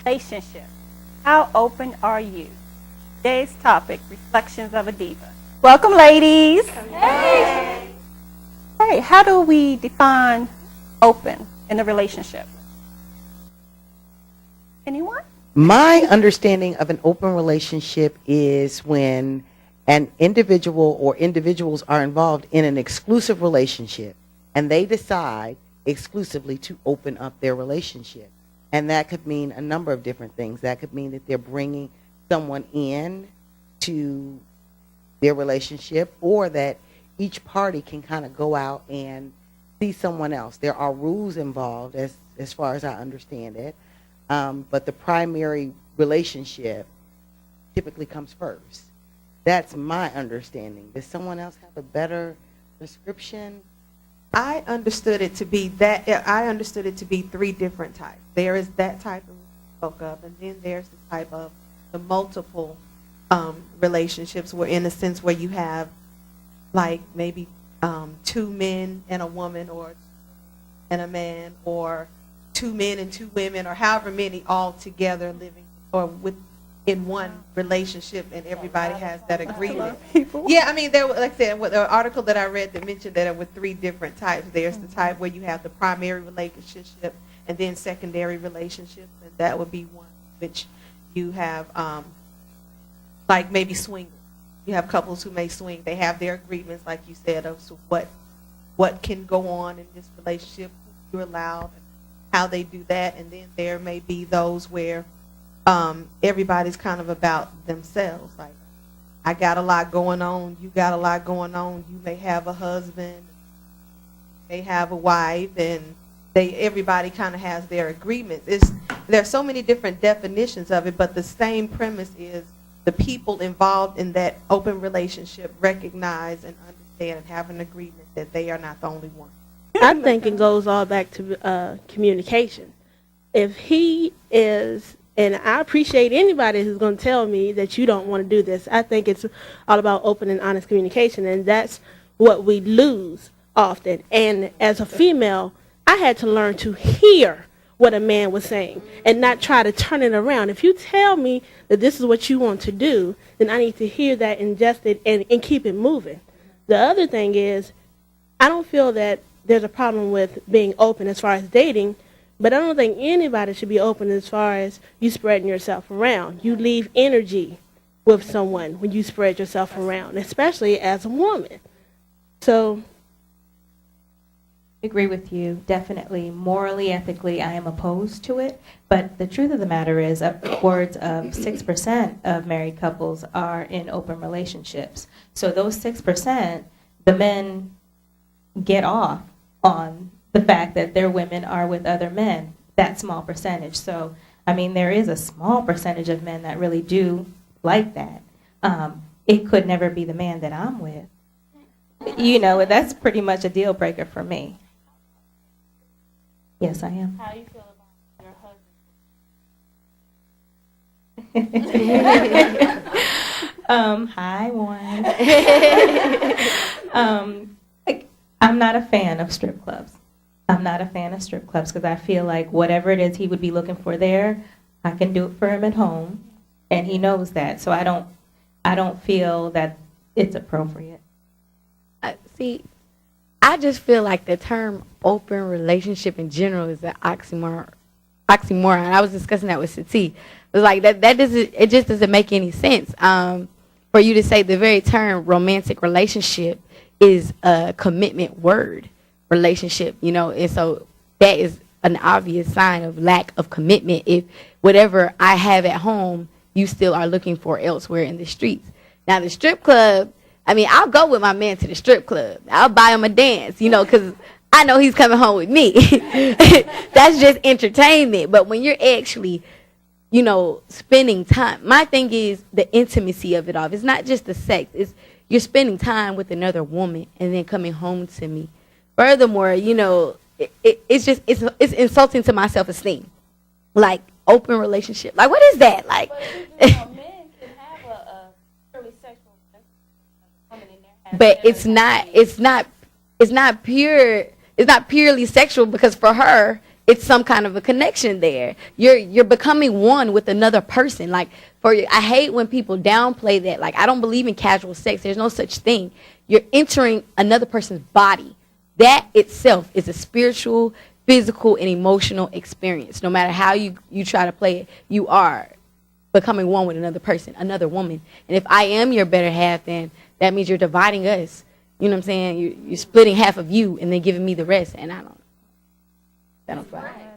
relationship. How open are you? Today's topic, reflections of a diva. Welcome, ladies. Hey. Hey, how do we define open in a relationship? Anyone? My understanding of an open relationship is when an individual or individuals are involved in an exclusive relationship and they decide exclusively to open up their relationship. And that could mean a number of different things. That could mean that they're bringing someone in to their relationship, or that each party can kind of go out and see someone else. There are rules involved as far as I understand it. But the primary relationship typically comes first. That's my understanding. Does someone else have a better description? I understood it to be three different types. There is that type of spoke of, and then there's the type of the multiple relationships, where in a sense where you have like maybe two men and a woman, or and a man, or two men and two women, or however many all together living or in one relationship, and everybody has that agreement. Yeah, I mean, there, like I said, with the article that I read that mentioned that there were three different types. There's the type where you have the primary relationship and then secondary relationships, and that would be one which you have like maybe swingers. You have couples who may swing. They have their agreements, like you said, of so what can go on in this relationship, who you're allowed, and how they do that. And then there may be those where everybody's kind of about themselves. Like, I got a lot going on. You got a lot going on. You may have a husband. They have a wife, and everybody kind of has their agreements. There's so many different definitions of it, but the same premise is the people involved in that open relationship recognize and understand and have an agreement that they are not the only one. I think it goes all back to communication. If he is, and I appreciate anybody who's going to tell me that you don't want to do this. I think it's all about open and honest communication, and that's what we lose often. And as a female, I had to learn to hear what a man was saying and not try to turn it around. If you tell me that this is what you want to do, then I need to hear that, ingest it, and keep it moving. The other thing is, I don't feel that there's a problem with being open as far as dating, but I don't think anybody should be open as far as you spreading yourself around. You leave energy with someone when you spread yourself around, especially as a woman. So I agree with you. Definitely, morally, ethically, I am opposed to it. But the truth of the matter is, upwards of 6% of married couples are in open relationships. So those 6%, the men get off on the fact that their women are with other men, that small percentage. So, I mean, there is a small percentage of men that really do like that. It could never be the man that I'm with. You know, that's pretty much a deal breaker for me. Yes, I am. how do you feel about your husband? Hi, Warren. I'm not a fan of strip clubs. I'm not a fan of strip clubs because I feel like whatever it is he would be looking for there, I can do it for him at home, and he knows that. So I don't feel that it's appropriate. See, I just feel like the term open relationship in general is an oxymoron. I was discussing that with Sati. It was like it just doesn't make any sense. For you to say the very term romantic relationship is a commitment word, relationship, and so that is an obvious sign of lack of commitment if whatever I have at home, you still are looking for elsewhere in the streets. Now, the strip club, I mean, I'll go with my man to the strip club. I'll buy him a dance, because I know he's coming home with me. That's just entertainment. But when you're actually, spending time, my thing is the intimacy of it all. It's not just the sex. It's you're spending time with another woman and then coming home to me. Furthermore, it's insulting to my self-esteem. Like, open relationship. Like, what is that? Like, Men can have a purely sexual relationship. But it's not purely sexual, because for her it's some kind of a connection there. You're becoming one with another person. Like, I hate when people downplay that. Like, I don't believe in casual sex. There's no such thing. You're entering another person's body. That itself is a spiritual, physical, and emotional experience. No matter how you try to play it, you are becoming one with another person, another woman. And if I am your better half, then that means you're dividing us. You know what I'm saying? You're splitting half of you and then giving me the rest. And I don't fly.